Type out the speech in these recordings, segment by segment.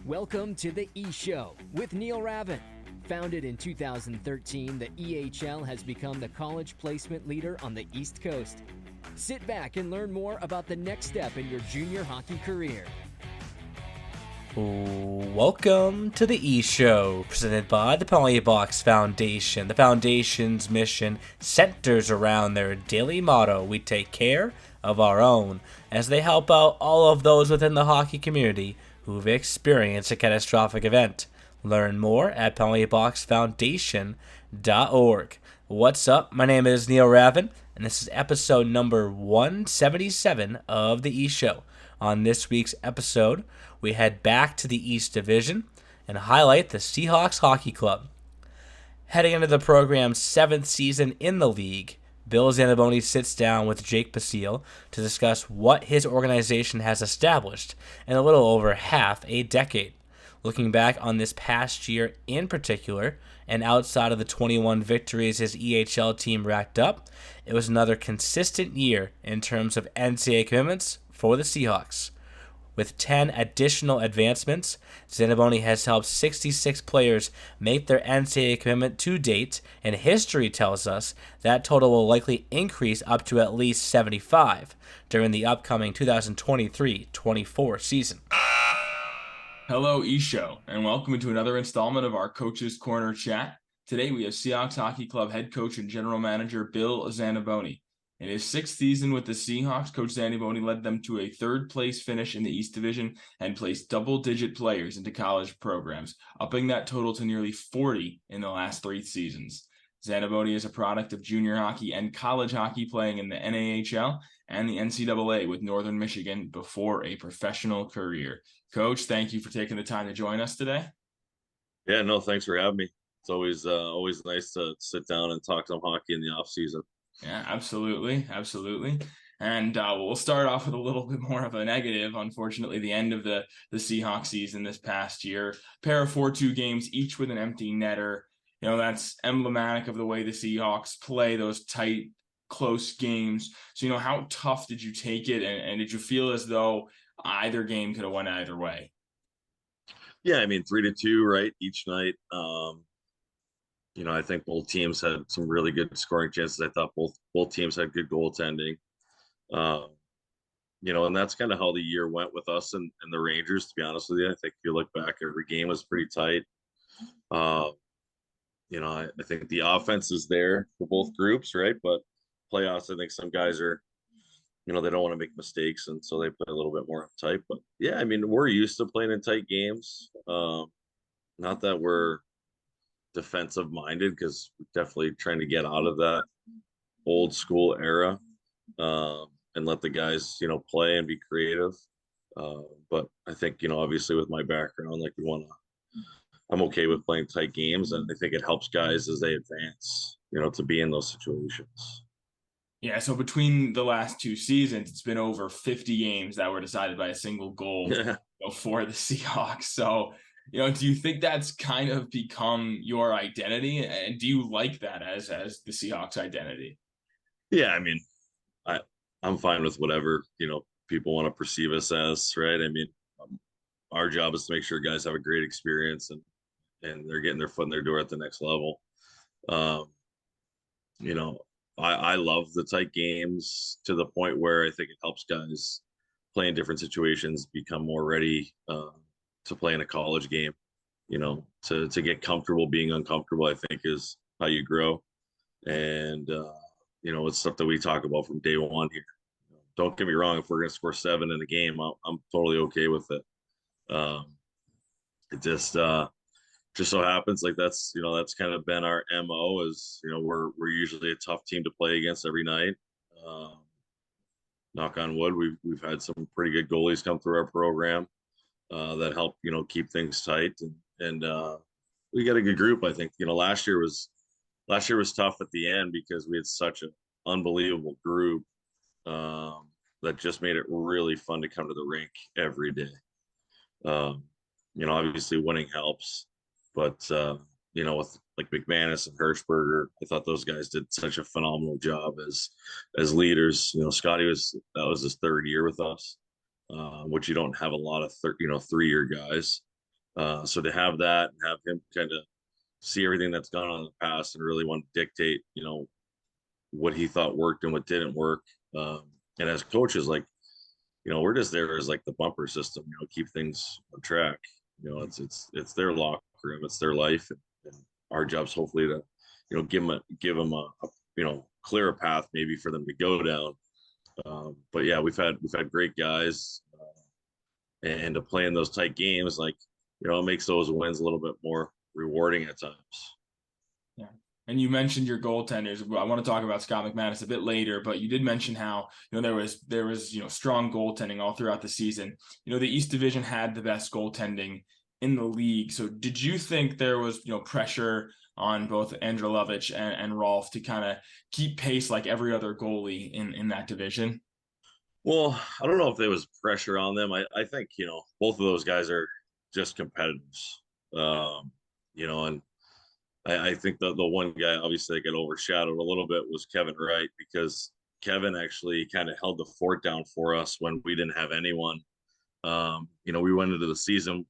Welcome to the E-Show with Neil Ravin. Founded in 2013, the EHL has become the college placement leader on the East Coast. Sit back and learn more about the next step in your junior hockey career. Welcome to the E-Show, presented by the Penalty Box Foundation. The Foundation's mission centers around their daily motto, we take care of our own, as they help out all of those within the hockey community who've experienced a catastrophic event. Learn more at penaltyboxfoundation.org. What's up? My name is Neil Ravin, and this is episode number 177 of the E-Show. On this week's episode, we head back to the East Division and highlight the Seahawks Hockey Club. Heading into the program's 7th season in the league, Bill Zaniboni sits down with Jake Basile to discuss what his organization has established in a little over half a decade. Looking back on this past year in particular, and outside of the 21 victories his EHL team racked up, it was another consistent year in terms of NCAA commitments for the Seahawks. With 10 additional advancements, Zaniboni has helped 66 players make their NCAA commitment to date, and history tells us that total will likely increase up to at least 75 during the upcoming 2023-24 season. Hello, E-Show, and welcome to another installment of our Coach's Corner chat. Today we have Seahawks Hockey Club head coach and general manager Bill Zaniboni. In his 6th season with the Seahawks, Coach Zaniboni led them to a 3rd-place finish in the East Division and placed double-digit players into college programs, upping that total to nearly 40 in the last 3 seasons. Zaniboni is a product of junior hockey and college hockey, playing in the NAHL and the NCAA with Northern Michigan before a professional career. Coach, thank you for taking the time to join us today. Yeah, no, thanks for having me. It's always nice to sit down and talk some hockey in the off season. Yeah, absolutely. And we'll start off with a little bit more of a negative. Unfortunately, the end of the Seahawks season this past year, pair of 4-2 games, each with an empty netter. You know, that's emblematic of the way the Seahawks play those tight, close games. So, how tough did you take it? And did you feel as though either game could have went either way? Yeah, I mean, 3-2, right, each night. I think both teams had some really good scoring chances. I thought both teams had good goaltending. And that's kind of how the year went with us and the Rangers, to be honest with you. I think if you look back, every game was pretty tight. I think the offense is there for both groups, right? But playoffs, I think some guys are, they don't want to make mistakes, and so they play a little bit more tight. But yeah, I mean, we're used to playing in tight games. Not that we're defensive minded, because we're definitely trying to get out of that old school era and let the guys play and be creative, but I think obviously with my background, like I'm okay with playing tight games, and I think it helps guys as they advance to be in those situations. Yeah, so between the last 2 seasons, it's been over 50 games that were decided by a single goal for the Seahawks. So do you think that's kind of become your identity? And do you like that as the Seahawks identity? Yeah, I mean, I'm fine with whatever, people want to perceive us as, right? I mean, our job is to make sure guys have a great experience and they're getting their foot in their door at the next level. I love the tight games to the point where I think it helps guys play in different situations become more ready to play in a college game. To get comfortable being uncomfortable, I think, is how you grow. And it's stuff that we talk about from day one here. Don't get me wrong, if we're going to score 7 in a game, I'm totally okay with it. It just so happens like that's kind of been our MO, is we're usually a tough team to play against every night. Knock on wood, we've had some pretty good goalies come through our program that help keep things tight, and we got a good group. I think last year was tough at the end because we had such an unbelievable group that just made it really fun to come to the rink every day. Obviously winning helps, but with like McManus and Hirschberger, I thought those guys did such a phenomenal job as leaders. Scotty that was his 3rd year with us, which you don't have a lot of 3-year guys. So to have that and have him kind of see everything that's gone on in the past and really want to dictate, what he thought worked and what didn't work. And as coaches, like, we're just there as like the bumper system, keep things on track. It's their locker room, it's their life, and our job's hopefully to, give them a clearer path maybe for them to go down. But yeah, we've had great guys, and to play in those tight games, like, it makes those wins a little bit more rewarding at times. Yeah. And you mentioned your goaltenders. I want to talk about Scott McManus a bit later, but you did mention how, there was strong goaltending all throughout the season. The East Division had the best goaltending in the league. So did you think there was, pressure on both Andrulovich and Rolf to kind of keep pace like every other goalie in that division? Well, I don't know if there was pressure on them. I think, both of those guys are just competitors. And I think the one guy obviously that got overshadowed a little bit was Kevin Wright, because Kevin actually kind of held the fort down for us when we didn't have anyone. We went into the season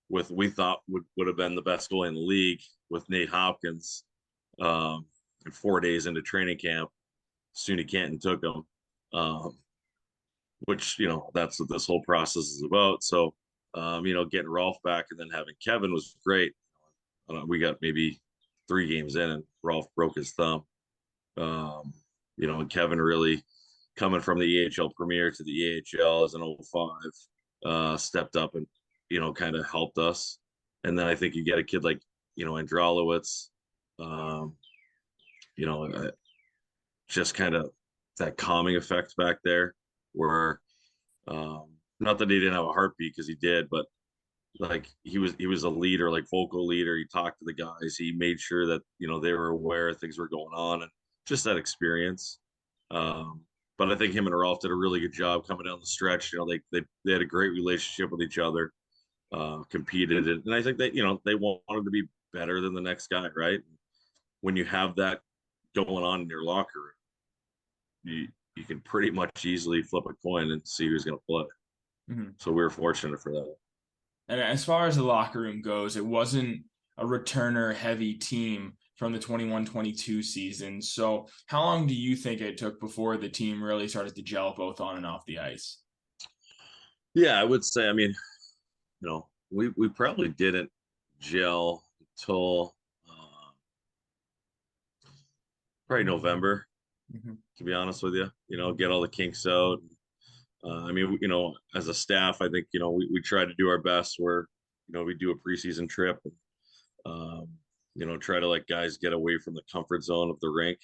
with, we thought would have been the best goalie in the league, with Nate Hopkins. And 4 days into training camp, SUNY Canton took him, which, that's what this whole process is about. So, getting Rolf back and then having Kevin was great. We got maybe 3 games in and Rolf broke his thumb. And Kevin really, coming from the EHL Premier to the AHL as an 05, stepped up and, kind of helped us. And then I think you get a kid like, Androlowitz, just kind of that calming effect back there, where, not that he didn't have a heartbeat, because he did, but like he was a leader, like vocal leader. He talked to the guys. He made sure that, they were aware things were going on, and just that experience. But I think him and Rolf did a really good job coming down the stretch. They had a great relationship with each other, competed, and I think that, they wanted to be better than the next guy, right? When you have that going on in your locker room, you can pretty much easily flip a coin and see who's going to play. Mm-hmm. So we were fortunate for that. And as far as the locker room goes, it wasn't a returner heavy team from the 21-22 season. So how long do you think it took before the team really started to gel both on and off the ice? Yeah, I would say, I mean, we probably didn't gel until probably November, Mm-hmm. to be honest with you. Get all the kinks out. I mean, as a staff, I think, we try to do our best where, we do a preseason trip, and, try to let guys get away from the comfort zone of the rink.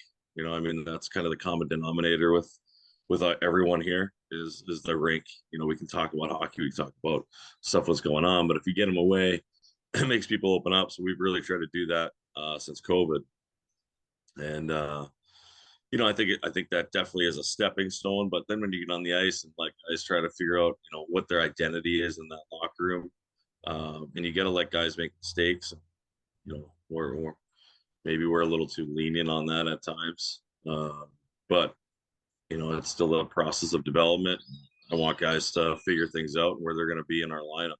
I mean, that's kind of the common denominator with everyone here is the rink. We can talk about hockey, we can talk about stuff that's going on, but if you get them away, it makes people open up. So we've really tried to do that since COVID. And, I think that definitely is a stepping stone. But then when you get on the ice and like guys try to figure out, what their identity is in that locker room, and you got to let guys make mistakes. Or maybe we're a little too lenient on that at times. But it's still a process of development. I want guys to figure things out and where they're going to be in our lineup.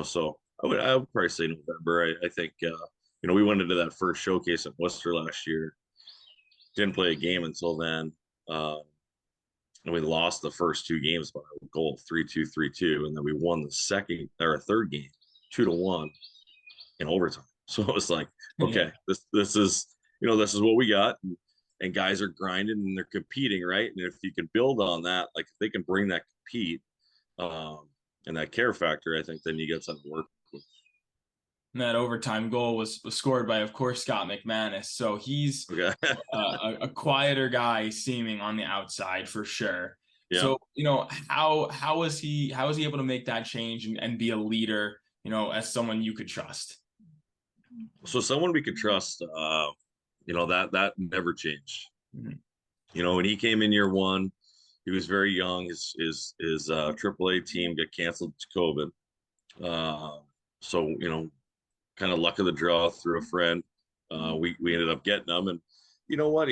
So I would probably say November. I think we went into that first showcase at Worcester last year. Didn't play a game until then. And we lost the first 2 games by a goal, 3-2, 3-2, and then we won the second or third game 2-1 in overtime. So it was like, okay, this is this is what we got, and guys are grinding and they're competing, right? And if you can build on that, like if they can bring that compete, and that care factor, I think then you get something to work with. And that overtime goal was scored by, of course, Scott McManus. So he's Okay. a quieter guy seeming on the outside for sure. Yeah. So, how was he able to make that change and be a leader, as someone you could trust? So someone we could trust, that never changed. Mm-hmm. When he came in year 1, he was very young. His AAA team got canceled to COVID. So, kind of luck of the draw through a friend. We ended up getting him, and you know what?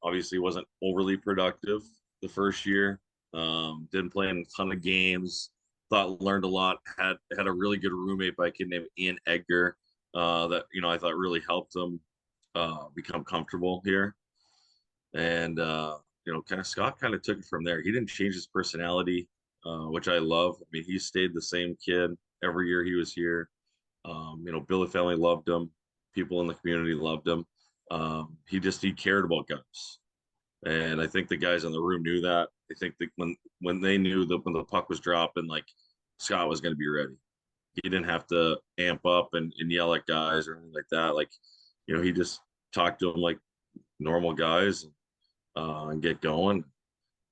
Obviously wasn't overly productive the first year. Didn't play in a ton of games. thought learned a lot. Had a really good roommate by a kid named Ian Edgar that I thought really helped him become comfortable here. And kind of Scott kind of took it from there. He didn't change his personality, which I love. I mean, he stayed the same kid every year he was here. Billy family loved him. People in the community loved him. He cared about guys, and I think the guys in the room knew that. I think that when they knew that when the puck was dropping, like Scott was going to be ready. He didn't have to amp up and yell at guys or anything like that. Like, he just talked to them like normal guys and get going.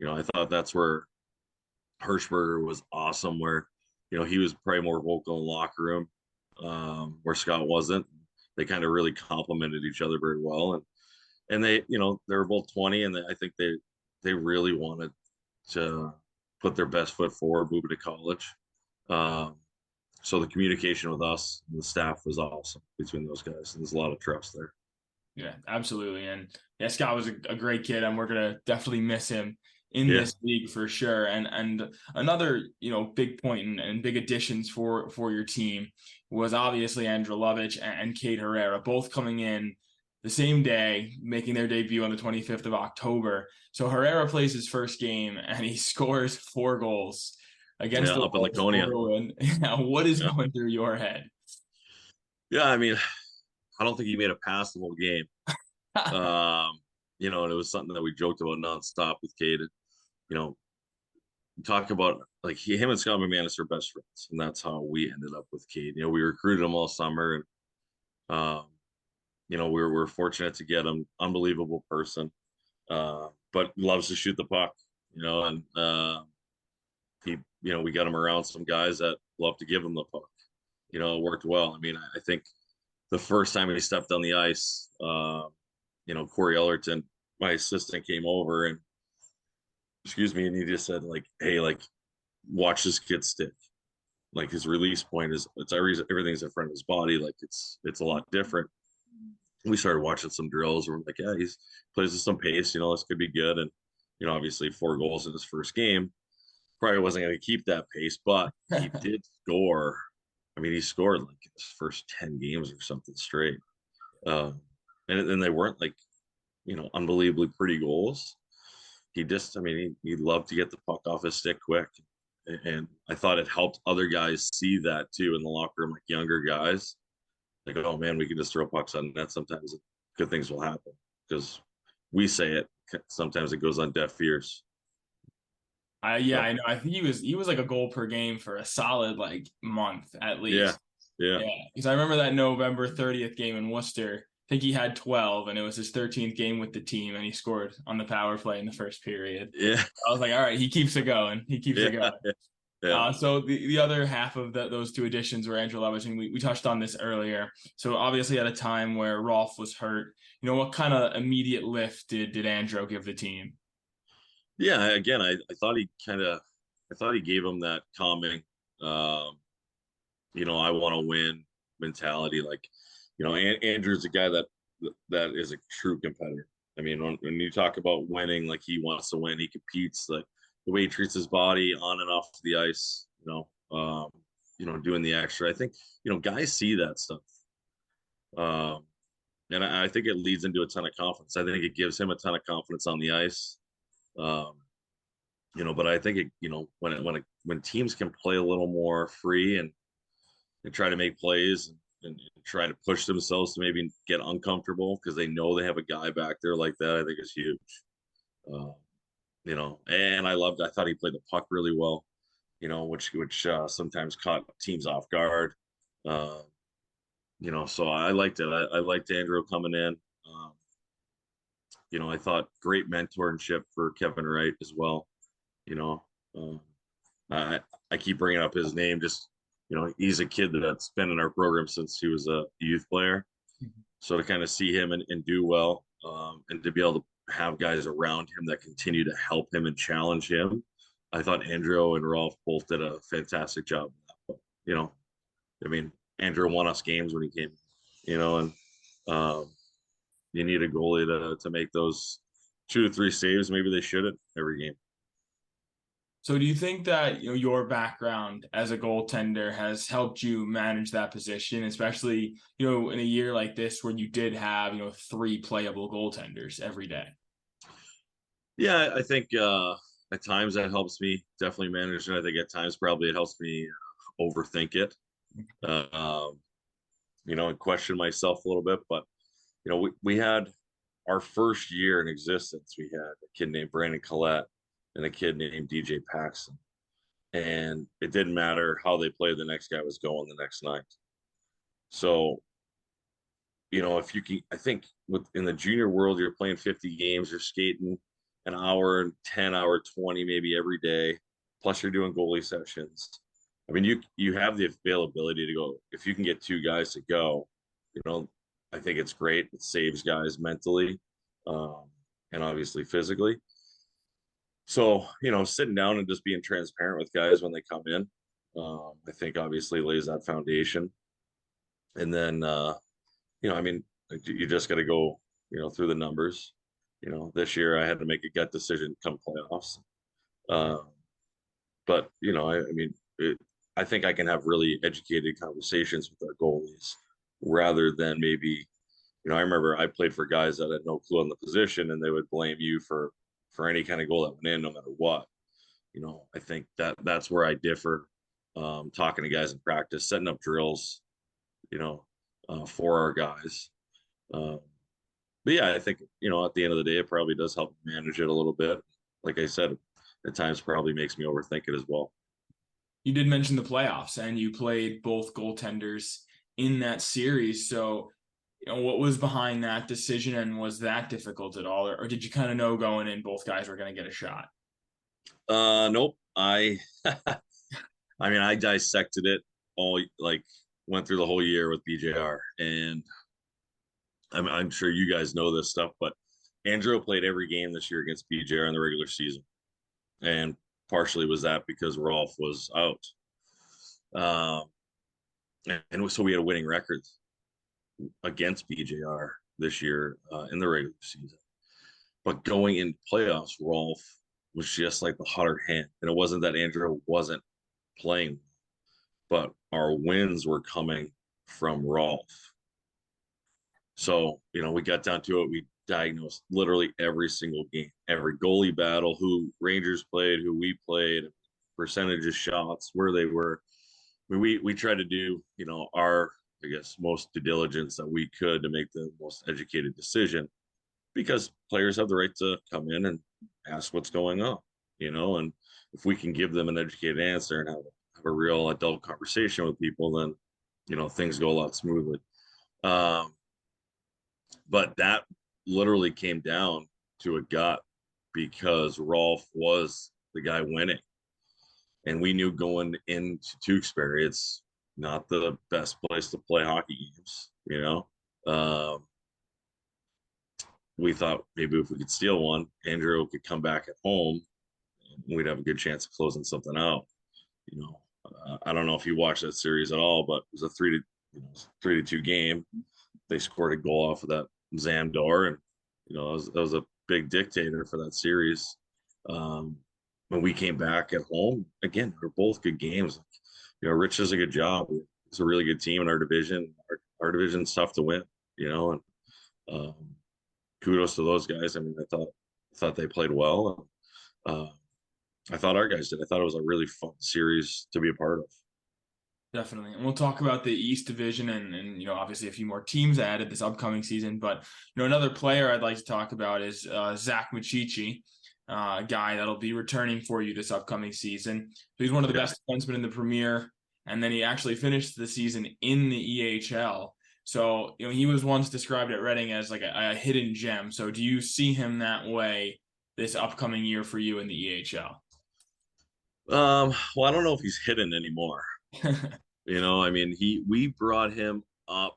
I thought that's where Hirschberger was awesome, where he was probably more vocal in the locker room, where Scott wasn't. They kind of really complemented each other very well, and they they were both 20, and I think they really wanted to put their best foot forward moving to college. So the communication with us and the staff was awesome between those guys. There's a lot of trust there. Yeah, absolutely. And yeah, Scott was a great kid, and we're gonna definitely miss him in this league for sure. And another big point and big additions for your team was obviously Andrew Lovich and Cade Herrera, both coming in the same day, making their debut on the 25th of October. So Herrera plays his first game and he scores 4 goals against the up in Laconia. What is going through your head? Yeah, I mean, I don't think he made a pass the whole game. And it was something that we joked about nonstop with Cade. Talk about like him and Scott McManus are best friends, and that's how we ended up with Cade. We recruited him all summer, and we were fortunate to get him. Unbelievable person, but loves to shoot the puck. And he, we got him around some guys that love to give him the puck. It worked well. I mean, I think the first time he stepped on the ice, Corey Ellerton, my assistant, came over and and he just said, like, hey, like, watch this kid stick. Like, his release point everything's in front of his body. Like, it's a lot different. We started watching some drills and we're like, yeah, he's plays with some pace, this could be good. And obviously 4 goals in his first game, probably wasn't going to keep that pace, but he did score. I mean, he scored like his first 10 games or something straight. And they weren't like, unbelievably pretty goals. He just, I mean, he loved to get the puck off his stick quick. And I thought it helped other guys see that too in the locker room, like younger guys. Like, oh man, we can just throw pucks on net. Sometimes good things will happen because we say it. Sometimes it goes on deaf ears. I know. I think he was like a goal per game for a solid like month at least. Yeah. Because I remember that November 30th game in Worcester. I think he had 12, and it was his 13th game with the team, and he scored on the power play in the first period. Yeah. I was like, all right, he keeps it going. He keeps it going. Yeah. So the other half of those 2 additions were Andrew Lovich, and we touched on this earlier. So obviously at a time where Rolf was hurt, what kind of immediate lift did Andrew give the team? Yeah, again, I thought he gave him that calming, I want to win mentality. Like, Andrew's a guy that is a true competitor. I mean, when you talk about winning, like he wants to win, he competes. Like the way he treats his body on and off the ice, doing the extra. I think guys see that stuff, and I think it leads into a ton of confidence. I think it gives him a ton of confidence on the ice. But I think when teams can play a little more free and try to make plays and try to push themselves to maybe get uncomfortable because they know they have a guy back there like that, I think is huge. And I thought he played the puck really well, which sometimes caught teams off guard. So I liked it. I liked Andrew coming in. I thought great mentorship for Kevin Wright as well. I keep bringing up his name. Just he's a kid that's been in our program since he was a youth player. Mm-hmm. So to kind of see him and do well, and to be able to have guys around him that continue to help him and challenge him, I thought Andrew and Rolf both did a fantastic job. I mean, Andrew won us games when he came, and you need a goalie to make those 2 to 3 saves. Maybe they shouldn't every game. So do you think that your background as a goaltender has helped you manage that position, especially in a year like this where you did have three playable goaltenders every day? Yeah, I think at times that helps me definitely manage it. I think at times probably it helps me overthink it, uh, um, and question myself a little bit. But we had our first year in existence. We had a kid named Brandon Collette and a kid named DJ Paxton, and it didn't matter how they played. The next guy was going the next night. So if you can, I think in the junior world, you're playing 50 games, you're skating an hour and 10 hour 20 maybe every day, plus you're doing goalie sessions. I mean, you have the availability to go. If you can get two guys to go, I think it's great. It saves guys mentally, um, and obviously physically. So sitting down and just being transparent with guys when they come in, I think obviously lays that foundation. And then I mean, you just got to go, through the numbers. This year I had to make a gut decision come playoffs. Um, but I mean, I think I can have really educated conversations with our goalies rather than maybe, I remember I played for guys that had no clue on the position and they would blame you for any kind of goal that went in, no matter what. I think that's where I differ. Talking to guys in practice, setting up drills, you know, for our guys. Um, but yeah, I think at the end of the day, it probably does help manage it a little bit. Like I said, at times probably makes me overthink it as well. You did mention the playoffs, and you played both goaltenders in that series. So, what was behind that decision, and was that difficult at all, or did you kind of know going in both guys were going to get a shot? Nope. I mean, I dissected it all, like went through the whole year with BJR, and I'm sure you guys know this stuff, but Andrew played every game this year against BJR in the regular season, and partially was that because Rolf was out. Um, and so we had a winning record against BJR this year in the regular season. But going into playoffs, Rolf was just like the hotter hand. And it wasn't that Andrew wasn't playing, but our wins were coming from Rolf. So, we got down to it. We diagnosed literally every single game, every goalie battle, who Rangers played, who we played, percentage of shots, where they were. We tried to do, our, I guess, most due diligence that we could to make the most educated decision, because players have the right to come in and ask what's going on, and if we can give them an educated answer and have a real adult conversation with people, then, things go a lot smoothly. But that literally came down to a gut because Rolf was the guy winning. And we knew going into Tewksbury, it's not the best place to play hockey games. We thought maybe if we could steal one, Andrew could come back at home and we'd have a good chance of closing something out. I don't know if you watched that series at all, but it was a 3-2 game. They scored a goal off of that Zamdor, and that was a big dictator for that series. When we came back at home, again, they're both good games. Rich does a good job. It's a really good team in our division. Our division's tough to win, and kudos to those guys. I mean, I thought they played well. I thought our guys did. I thought it was a really fun series to be a part of. Definitely. And we'll talk about the East Division and obviously a few more teams added this upcoming season. But, another player I'd like to talk about is Zach Machichi, a guy that'll be returning for you this upcoming season. So he's one of the best defensemen in the Premier. And then he actually finished the season in the EHL. So, he was once described at Reading as like a hidden gem. So do you see him that way this upcoming year for you in the EHL? Well, I don't know if he's hidden anymore. I mean, we brought him up,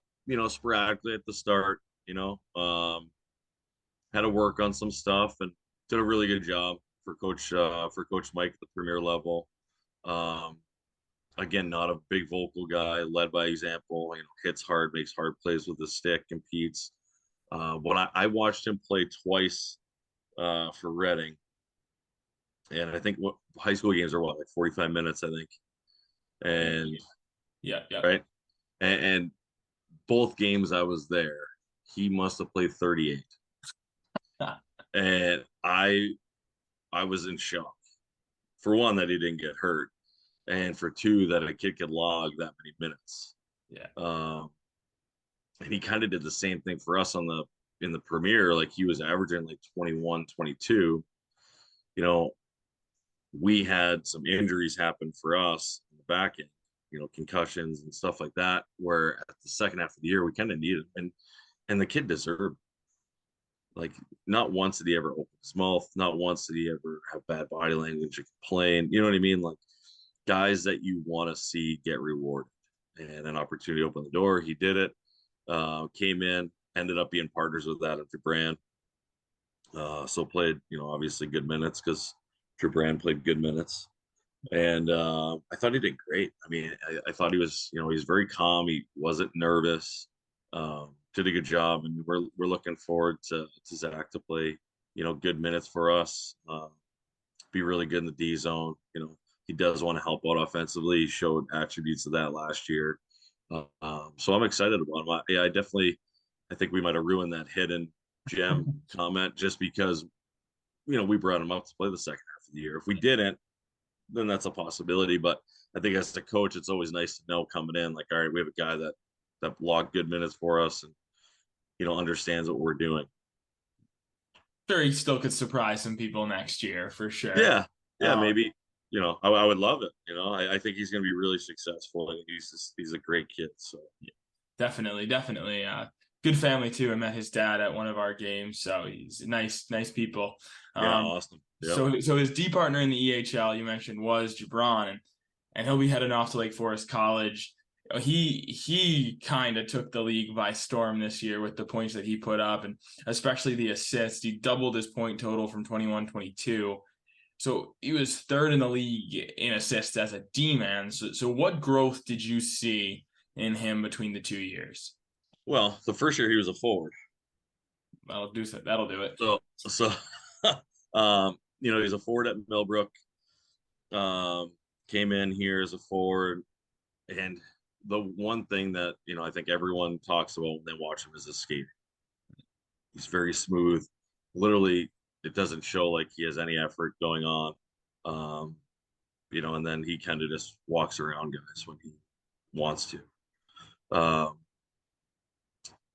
sporadically at the start, had to work on some stuff and did a really good job for Coach Mike at the Premier level. Again, not a big vocal guy, led by example, hits hard, makes hard plays with the stick, competes. When I watched him play twice for Reading, And I think what high school games are like 45 minutes, I think. And Yeah, yeah. right. And both games I was there, he must have played 38. And I was in shock. For one, that he didn't get hurt, and for two, that a kid could log that many minutes. Yeah. And he kind of did the same thing for us in the premiere. Like he was averaging like 21, 22. You know, we had some injuries happen for us in the back end, concussions and stuff like that, where at the second half of the year we kind of needed him. And the kid deserved, like, not once did he ever open his mouth, not once did he ever have bad body language or complain. You know what I mean? Like guys that you want to see get rewarded, and an opportunity to open the door. He did it. Came in, ended up being partners with that at Jabran. So played, obviously good minutes because Jabran played good minutes. And I thought he did great. I mean, I thought he was, he was very calm. He wasn't nervous. Did a good job, and we're looking forward to Zach to play, good minutes for us. Be really good in the D zone. He does want to help out offensively. He showed attributes of that last year. So I'm excited about him. Yeah, I think we might have ruined that hidden gem comment just because, we brought him up to play the second half of the year. If we didn't, then that's a possibility. But I think as a coach, it's always nice to know coming in, like, all right, we have a guy that logged good minutes for us and, understands what we're doing. Sure, he still could surprise some people next year for sure. Yeah. Yeah. Maybe, I would love it. I think he's going to be really successful, and he's a great kid. So yeah, definitely. Good family too. I met his dad at one of our games, so he's nice people. Yeah, awesome. Yep. So his D partner in the EHL you mentioned was Jabron, and he'll be heading off to Lake Forest College. He kind of took the league by storm this year with the points that he put up, and especially the assists. He doubled his point total from 21-22. So he was third in the league in assists as a D-man. So what growth did you see in him between the 2 years? Well, the first year he was a forward. That'll do it. So he's a forward at Millbrook. Came in here as a forward, and the one thing that I think everyone talks about when they watch him is his skating. He's very smooth. Literally, it doesn't show like he has any effort going on. And then he kind of just walks around guys when he wants to.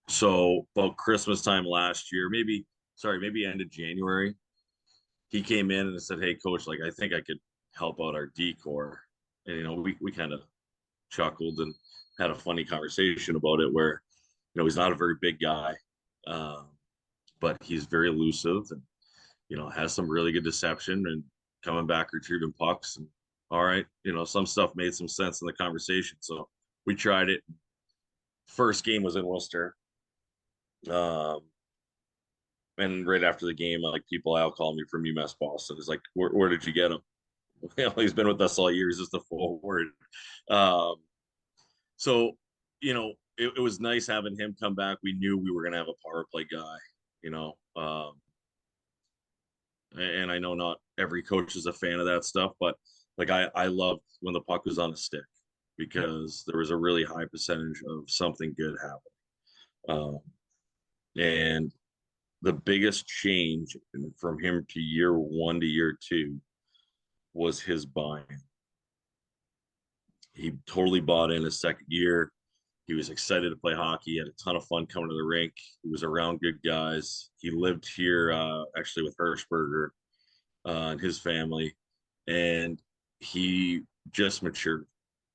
So about Christmas time last year, maybe end of January, he came in and said, "Hey, coach, like I think I could help out our D corps." And we kind of chuckled and had a funny conversation about it, where he's not a very big guy, but he's very elusive and has some really good deception and coming back retrieving pucks. And all right, some stuff made some sense in the conversation, so we tried it. First game was in Worcester. And right after the game, like people Al called me from UMass Boston. It's like, where did you get him? He's been with us all year. He's just a forward. So, it was nice having him come back. We knew we were going to have a power play guy, and I know not every coach is a fan of that stuff, but like I loved when the puck was on a stick, because there was a really high percentage of something good happening. And the biggest change from him to year one to year two was his buy-in. He totally bought in his second year. He was excited to play hockey. He had a ton of fun coming to the rink. He was around good guys. He lived here actually with Hirschberger and his family. And he just matured,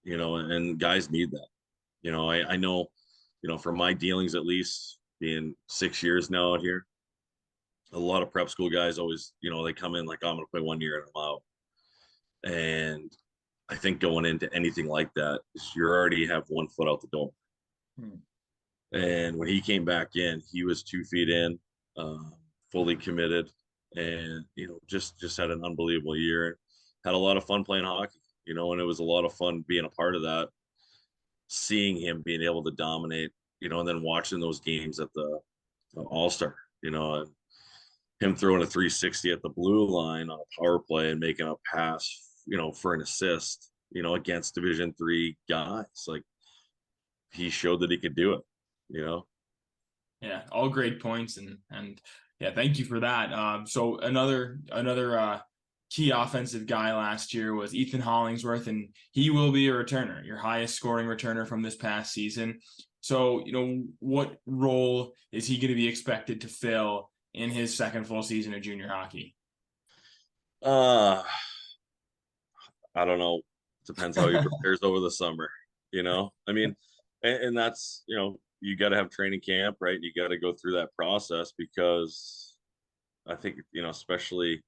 and guys need that. I know, from my dealings, at least being 6 years now out here, a lot of prep school guys always, they come in like, oh, I'm going to play 1 year and I'm out. And I think going into anything like that, you already have 1 foot out the door. And when he came back in, he was 2 feet in, fully committed, and just had an unbelievable year. Had a lot of fun playing hockey, and it was a lot of fun being a part of that, seeing him being able to dominate, and then watching those games at the All-Star, and him throwing a 360 at the blue line on a power play and making a pass, for an assist, against Division III guys. Like, he showed that he could do it. Yeah, all great points, and yeah, thank you for that. So another key offensive guy last year was Ethan Hollingsworth, and he will be a returner, your highest scoring returner from this past season. So, what role is he going to be expected to fill in his second full season of junior hockey? Uh, I don't know. Depends how he prepares over the summer. I mean, and that's, you got to have training camp, right? You got to go through that process because I think, especially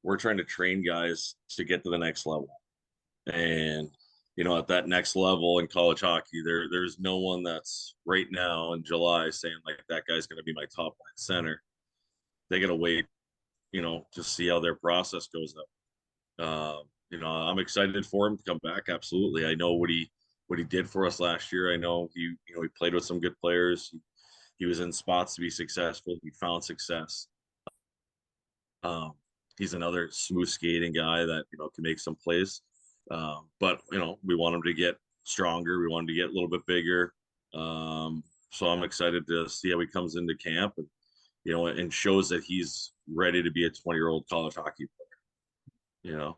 we're trying to train guys to get to the next level. And, at that next level in college hockey, there's no one that's right now in July saying like that guy's going to be my top line center. They got to wait, to see how their process goes up. I'm excited for him to come back. Absolutely. I know what he did for us last year. I know he played with some good players. He was in spots to be successful. He found success. He's another smooth skating guy that can make some plays. But we want him to get stronger. We want him to get a little bit bigger. So I'm excited to see how he comes into camp and and shows that he's ready to be a 20-year-old college hockey player.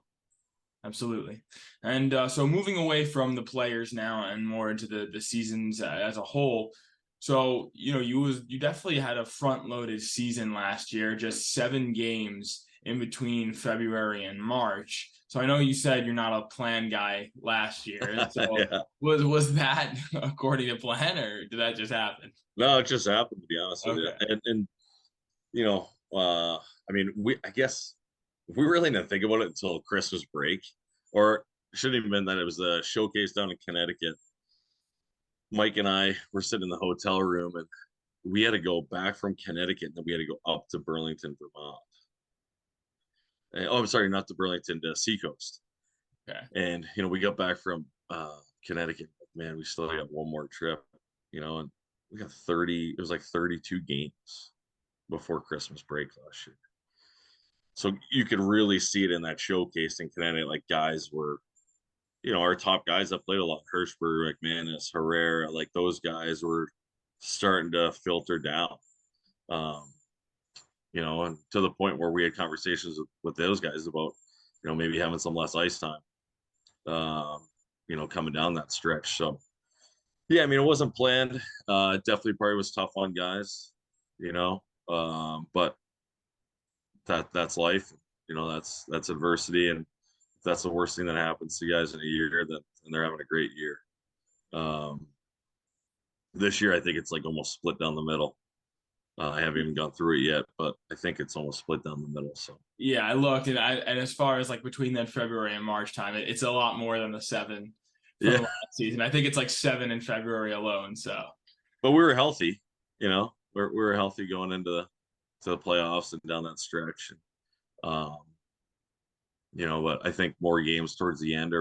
Absolutely. And so moving away from the players now and more into the seasons as a whole. So, you definitely had a front-loaded season last year, just 7 games in between February and March. So I know you said you're not a plan guy last year. So Yeah. was that according to plan, or did that just happen? No, it just happened, to be honest with you. Okay. And I mean, I guess we really didn't think about it until Christmas break, or it shouldn't even been that. It was a showcase down in Connecticut. Mike and I were sitting in the hotel room, and we had to go back from Connecticut, and then we had to go up to Burlington, Vermont. I'm sorry, not to Burlington, to Seacoast. Okay. And we got back from Connecticut. Man, we still got one more trip, and we got 30. It was like 32 games before Christmas break last year. So you could really see it in that showcase in Connecticut. Like, guys were, our top guys that played a lot, Hirschberg, McManus, Herrera, like those guys were starting to filter down. And to the point where we had conversations with those guys about, maybe having some less ice time, coming down that stretch. So, yeah, I mean, it wasn't planned. Definitely probably was tough on guys, but that's life. That's adversity, and if that's the worst thing that happens to guys in a year, then they're having a great year. This year, I think it's like almost split down the middle. I haven't even gone through it yet, but I think it's almost split down the middle. So Yeah, I looked, and as far as like between that February and March time, it's a lot more than the 7 from yeah, last season. I think it's like 7 in February alone. So but we were healthy. We were healthy going into the playoffs and down that stretch. Um, but I think more games towards the end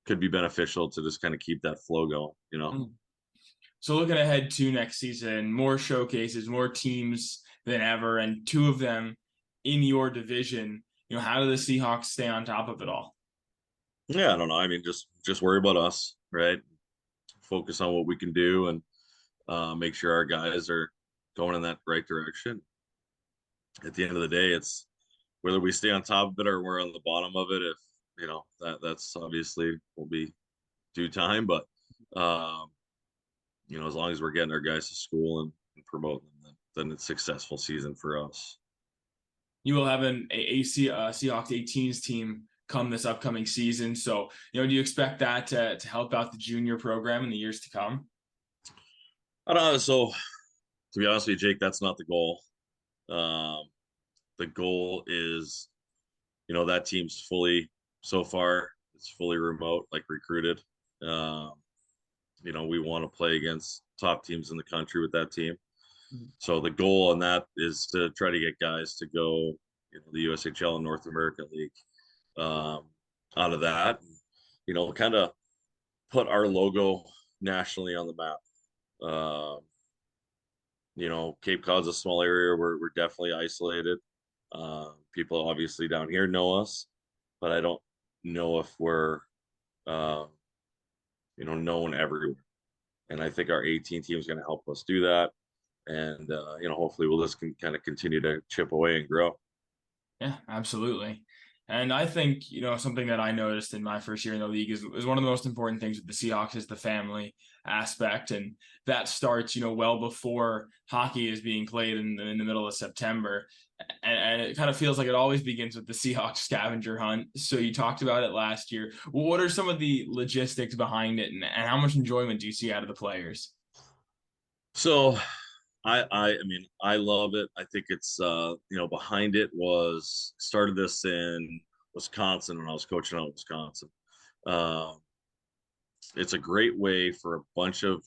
could be beneficial to just kind of keep that flow going. So looking ahead to next season, more showcases, more teams than ever, and 2 of them in your division. How do the Seahawks stay on top of it all? Yeah, I don't know. I mean, just worry about us, right? Focus on what we can do, and make sure our guys are going in that right direction. At the end of the day, it's whether we stay on top of it or we're on the bottom of it. If that's obviously will be due time, but as long as we're getting our guys to school and promoting them, then it's a successful season for us. You will have a Seahawks 18s team come this upcoming season. So, do you expect that to help out the junior program in the years to come? I don't know. So, to be honest with you, Jake, that's not the goal. The goal is, that team's so far, it's fully remote, like recruited. We want to play against top teams in the country with that team. So the goal on that is to try to get guys to go, the USHL and North American League, out of that, kind of put our logo nationally on the map. Cape Cod's a small area. We're definitely isolated. People obviously down here know us, but I don't know if we're, uh, known everywhere. And I think our 18 team is going to help us do that. And, hopefully we'll just kind of continue to chip away and grow. Yeah, absolutely. And I think, something that I noticed in my first year in the league is one of the most important things with the Seahawks is the family aspect. And that starts, well before hockey is being played in the middle of September. And it kind of feels like it always begins with the Seahawks scavenger hunt. So you talked about it last year. What are some of the logistics behind it, and how much enjoyment do you see out of the players? So I mean, I love it. I think it's, behind it was started this in Wisconsin when I was coaching out in Wisconsin. Um, it's a great way for a bunch of,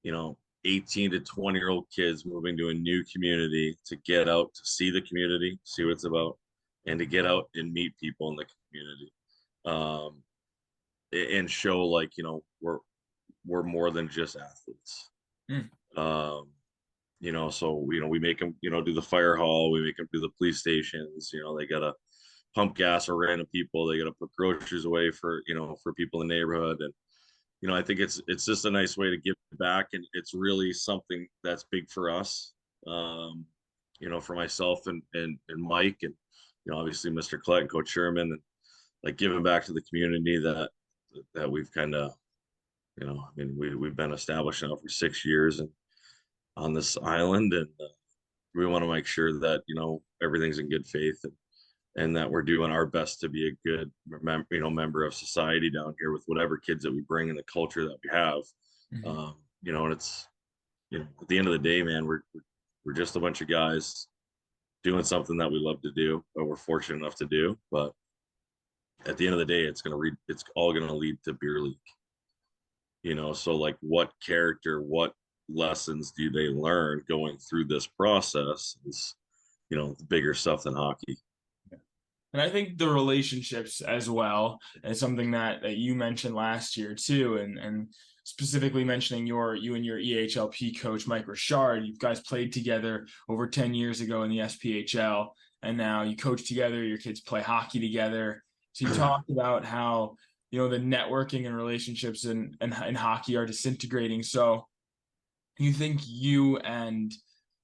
you know, 18 to 20-year-old kids moving to a new community to get out to see the community, see what it's about, and to get out and meet people in the community. Um, and show like, we're more than just athletes. Mm. Um, so we make them, do the fire hall, we make them do the police stations. They gotta pump gas for random people, they gotta put groceries away for for people in the neighborhood. And I think it's just a nice way to give back, and it's really something that's big for us. Um, for myself and Mike, and obviously Mr. Collette and Coach Sherman, and like giving back to the community that we've kind of, I mean, we've been established now for 6 years and on this island, and we want to make sure that everything's in good faith, and that we're doing our best to be a good member of society down here with whatever kids that we bring and the culture that we have. Mhm. And it's at the end of the day, man, we're just a bunch of guys doing something that we love to do, or we're fortunate enough to do. But at the end of the day, it's all gonna lead to beer league. So like, what character, what lessons do they learn going through this process is the bigger stuff than hockey. And I think the relationships as well is something that you mentioned last year too, and specifically mentioning you and your EHLP coach Mike Richard. You guys played together over 10 years ago in the SPHL, and now you coach together. Your kids play hockey together. So you talked about how the networking and relationships in hockey are disintegrating. So you think you and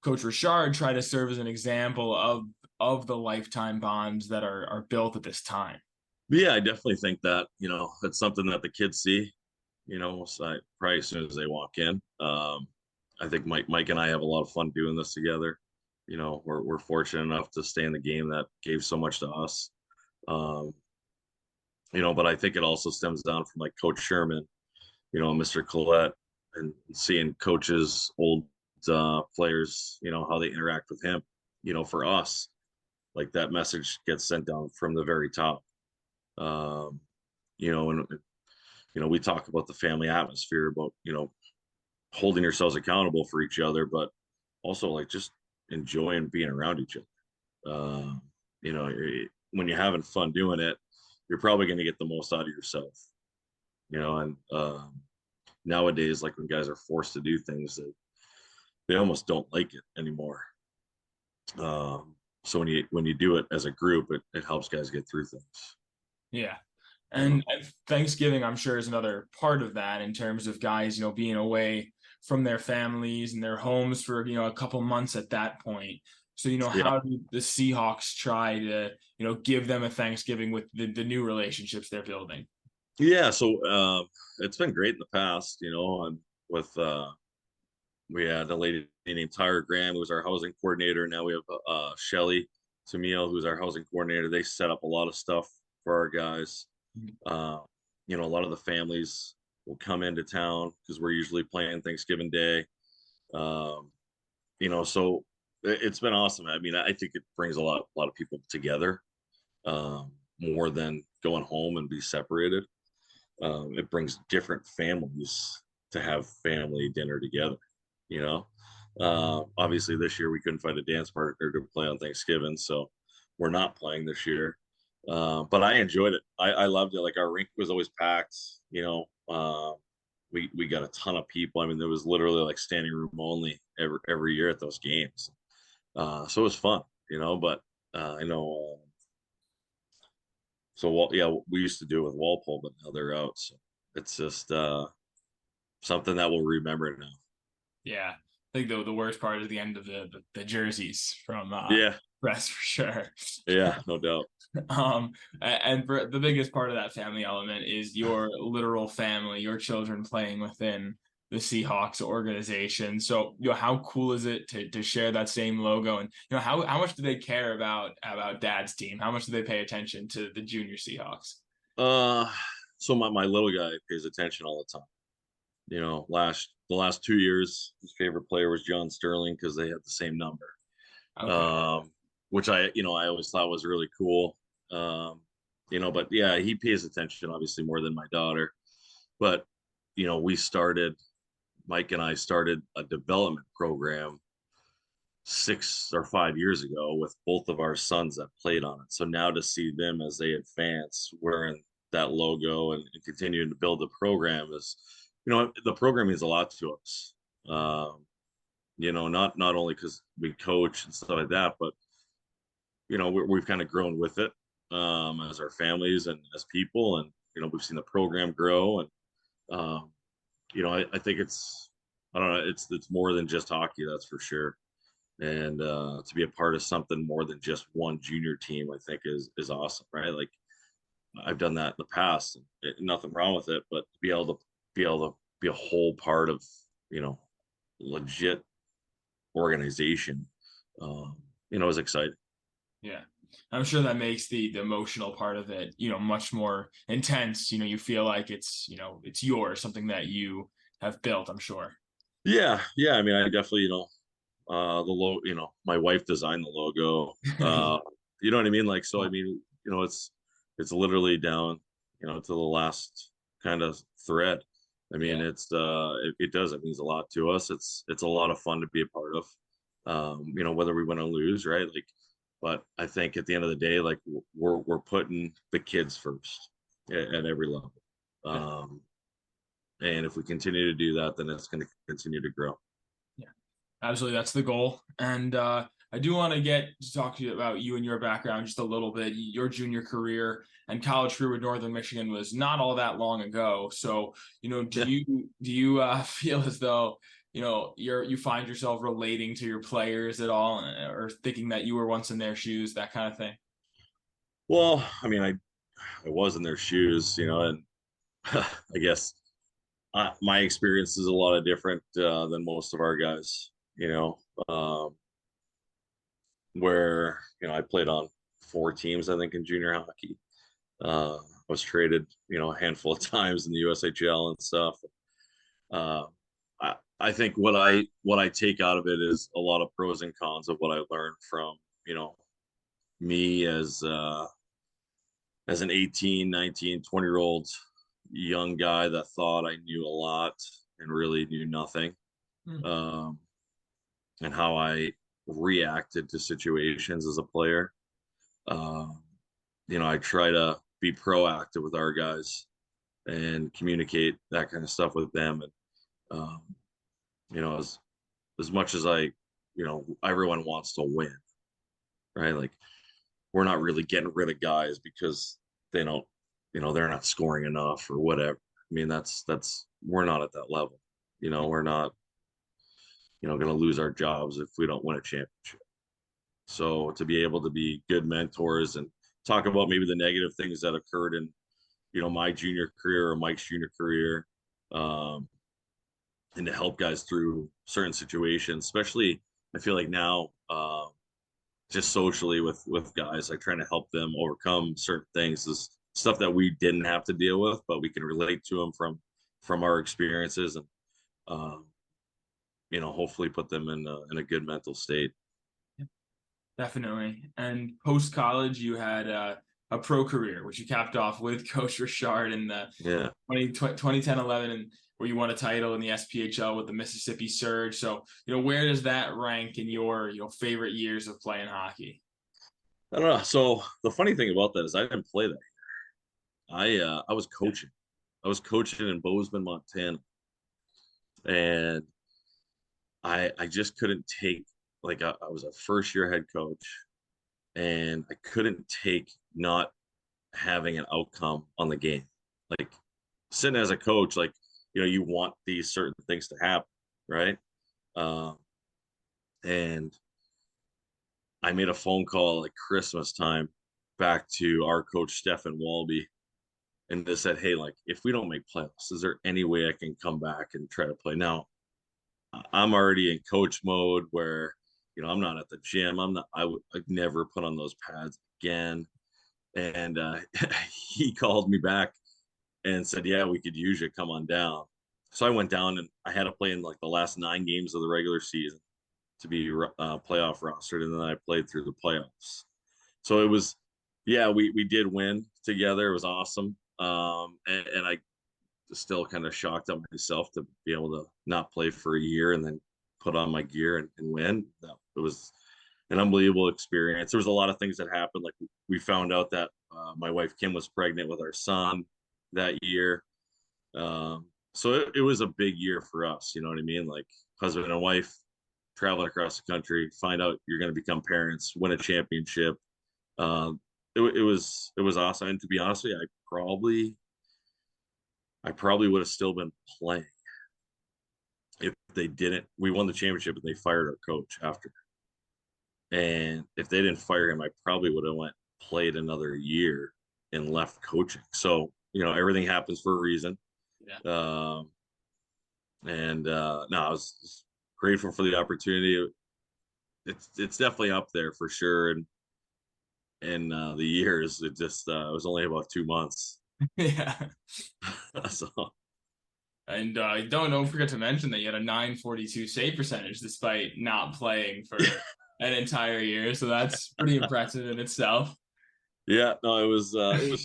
Coach Richard try to serve as an example of the lifetime bonds that are built at this time? Yeah, I definitely think that it's something that the kids see. Probably as soon as they walk in. I think Mike and I have a lot of fun doing this together. We're fortunate enough to stay in the game that gave so much to us. Um, but I think it also stems down from like Coach Sherman, Mr. Collette, and seeing coaches, old players, how they interact with him. For us, like that message gets sent down from the very top. Um, and we talk about the family atmosphere, about holding yourselves accountable for each other, but also like just enjoying being around each other. When you're having fun doing it, you're probably going to get the most out of yourself. And nowadays, like when guys are forced to do things that they almost don't like it anymore. So when you do it as a group, it helps guys get through things. Yeah. And Thanksgiving, I'm sure, is another part of that in terms of guys, being away from their families and their homes for, a couple months at that point. So, Yeah. how do the Seahawks try to, give them a Thanksgiving with the new relationships they're building? Yeah. So it's been great in the past, and with we had a lady named Tyra Graham, who was our housing coordinator. Now we have Shelly Tamil, who's our housing coordinator. They set up a lot of stuff for our guys. Uh, a lot of the families will come into town because we're usually playing Thanksgiving Day. Um, so it's been awesome. I mean, I think it brings a lot of people together, more than going home and be separated. It brings different families to have family dinner together. You know, Obviously this year we couldn't find a dance partner to play on Thanksgiving, so we're not playing this year. But I enjoyed it. I loved it. Like our rink was always packed. We we got a ton of people. I mean, there was literally like standing room only every year at those games. So it was fun, but I know. So yeah, we used to do it with Walpole, but now they're out. So it's just something that we'll remember now. Yeah, I think the worst part is the end of the jerseys from Yeah, press for sure. yeah, no doubt. And for the biggest part of that family element is your literal family, your children playing within the Seahawks organization. So, how cool is it to share that same logo? And how much do they care about Dad's team? How much do they pay attention to the junior Seahawks? Uh, so my little guy pays attention all the time. The last 2 years, his favorite player was John Sterling because they had the same number. Okay. Which I always thought was really cool. But yeah, he pays attention obviously more than my daughter. But Mike and I started a development program 6 or 5 years ago with both of our sons that played on it. So now to see them as they advance wearing that logo and continuing to build the program is, the program means a lot to us. Not only because we coach and stuff like that, but we've kind of grown with it as our families and as people, and we've seen the program grow, and I think I don't know, it's more than just hockey, that's for sure. And to be a part of something more than just one junior team, I think is awesome, right? Like I've done that in the past, and nothing wrong with it, but to be able to be a whole part of legit organization, is exciting. Yeah. I'm sure that makes the emotional part of it, much more intense. You feel like it's yours, something that you have built, I'm sure. Yeah. I mean, I definitely, the logo, my wife designed the logo. You know what I mean? Like, so I mean, it's literally down, to the last kind of thread. I mean, Yeah. it means a lot to us. It's a lot of fun to be a part of. Whether we win or lose, right? Like, but I think at the end of the day, like we're putting the kids first at every level. And if we continue to do that, then it's going to continue to grow. Yeah. Absolutely, that's the goal. And I do want to get to talk to you about you and your background just a little bit. Your junior career and college career with Northern Michigan was not all that long ago. So, do Yeah. you feel as though you find yourself relating to your players at all, or thinking that you were once in their shoes, that kind of thing? Well, I mean, I was in their shoes, and I guess my experience is a lot of different than most of our guys, where I played on 4 teams, I think, in junior hockey. I was traded, a handful of times in the USHL and stuff. Uh, I think what I take out of it is a lot of pros and cons of what I learned from me as an 18, 19, 20-year old young guy that thought I knew a lot and really knew nothing. Hmm. And how I reacted to situations as a player. I try to be proactive with our guys and communicate that kind of stuff with them. And, as much as everyone wants to win, right? Like we're not really getting rid of guys because they don't, they're not scoring enough or whatever. I mean, we're not at that level. We're not, going to lose our jobs if we don't win a championship. So to be able to be good mentors and talk about maybe the negative things that occurred in, my junior career or Mike's junior career, and to help guys through certain situations, especially I feel like now, just socially with guys, like trying to help them overcome certain things is stuff that we didn't have to deal with, but we can relate to them from our experiences, and hopefully put them in a good mental state. Definitely. And post college, you had a pro career, which you capped off with Coach Richard in the Yeah. 2010-11, and where you won a title in the SPHL with the Mississippi Surge. So, where does that rank in your favorite years of playing hockey? I don't know. So the funny thing about that is I didn't play that. I was coaching. I was coaching in Bozeman, Montana. And I just couldn't take, like, I was a first year head coach, and I couldn't take not having an outcome on the game. Like, sitting as a coach, like, you want these certain things to happen, right? And I made a phone call like Christmas time back to our coach, Stefan Walby, and just said, hey, like, if we don't make playoffs, is there any way I can come back and try to play? Now, I'm already in coach mode where, I'm not at the gym. I'd never put on those pads again. And he called me back and said, yeah, we could use you. Come on down. So I went down, and I had to play in like the last 9 games of the regular season to be playoff rostered. And then I played through the playoffs. So it was, yeah, we did win together. It was awesome. And I still kind of shocked at myself to be able to not play for a year and then put on my gear and win. It was an unbelievable experience. There was a lot of things that happened. Like, we found out that my wife Kim was pregnant with our son that year. So it was a big year for us. You know what I mean? Like, husband and wife traveling across the country, find out you're going to become parents, win a championship. It was awesome. And to be honest with you, I probably would have still been playing if they didn't. We won the championship and they fired our coach after. And if they didn't fire him, I probably would have played another year and left coaching. So, everything happens for a reason. Yeah. No, I was grateful for the opportunity. It's definitely up there for sure. And the years, it was only about 2 months. Yeah. So. And don't forget to mention that you had a .942 save percentage despite not playing for an entire year. So that's pretty impressive in itself. Yeah, no, it was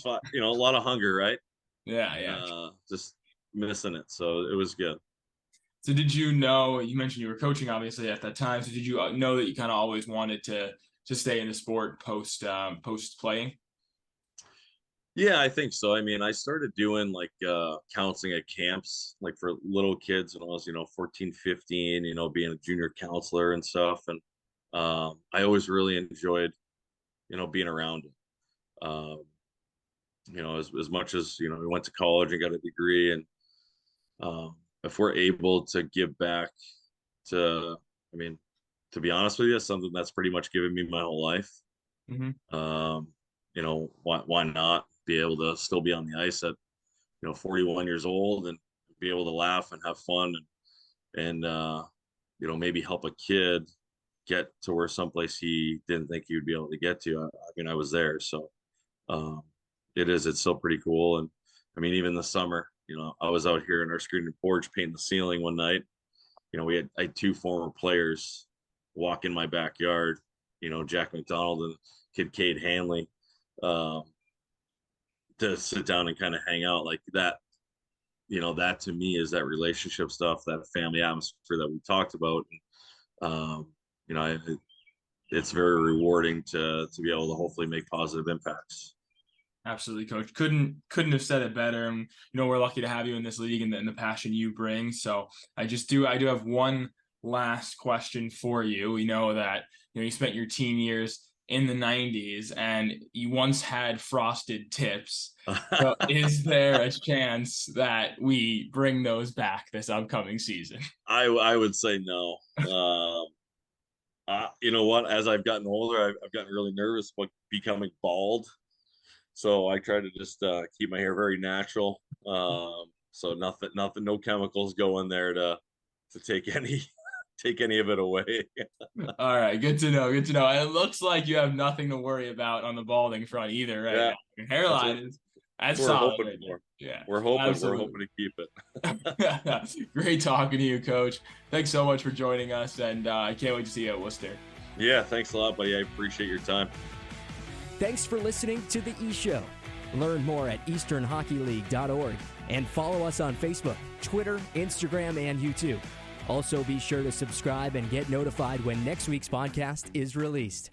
fun. A lot of hunger, right? Yeah. Just missing it. So it was good. So did you know, you mentioned you were coaching obviously at that time. So did you know that you kind of always wanted to stay in the sport post playing? Yeah, I think so. I mean, I started doing like counseling at camps, like for little kids when I was, 14, 15, being a junior counselor and stuff. And I always really enjoyed, being around it. As much as, we went to college and got a degree, and if we're able to give back to, to be honest with you, something that's pretty much given me my whole life. Mm-hmm. Why not be able to still be on the ice at 41 years old and be able to laugh and have fun and maybe help a kid get to where someplace he didn't think he would be able to get to. I was there, so it's still pretty cool. And even the summer, I was out here in our screened porch painting the ceiling one night. I had 2 former players walk in my backyard, Jack McDonald and kid Cade Hanley, to sit down and kind of hang out like that. That to me is that relationship stuff, that family atmosphere that we talked about. And, it's very rewarding to be able to hopefully make positive impacts. Absolutely, Coach. Couldn't have said it better. And we're lucky to have you in this league and the passion you bring. So I do have one last question for you. We know that you spent your teen years in the 90s and you once had frosted tips. So is there a chance that we bring those back this upcoming season? I would say no. You know what? As I've gotten older, I've gotten really nervous about becoming bald. So I try to just keep my hair very natural. So nothing, no chemicals go in there to take any of it away. All right, good to know. Good to know. And it looks like you have nothing to worry about on the balding front either, right? Yeah. Now. Your hairline that's we're solid. hoping Right for. Yeah, we're hoping to keep it. Great talking to you, Coach. Thanks so much for joining us, and I can't wait to see you at Worcester. Yeah, thanks a lot, buddy. I appreciate your time. Thanks for listening to The E-Show. Learn more at easternhockeyleague.org and follow us on Facebook, Twitter, Instagram, and YouTube. Also, be sure to subscribe and get notified when next week's podcast is released.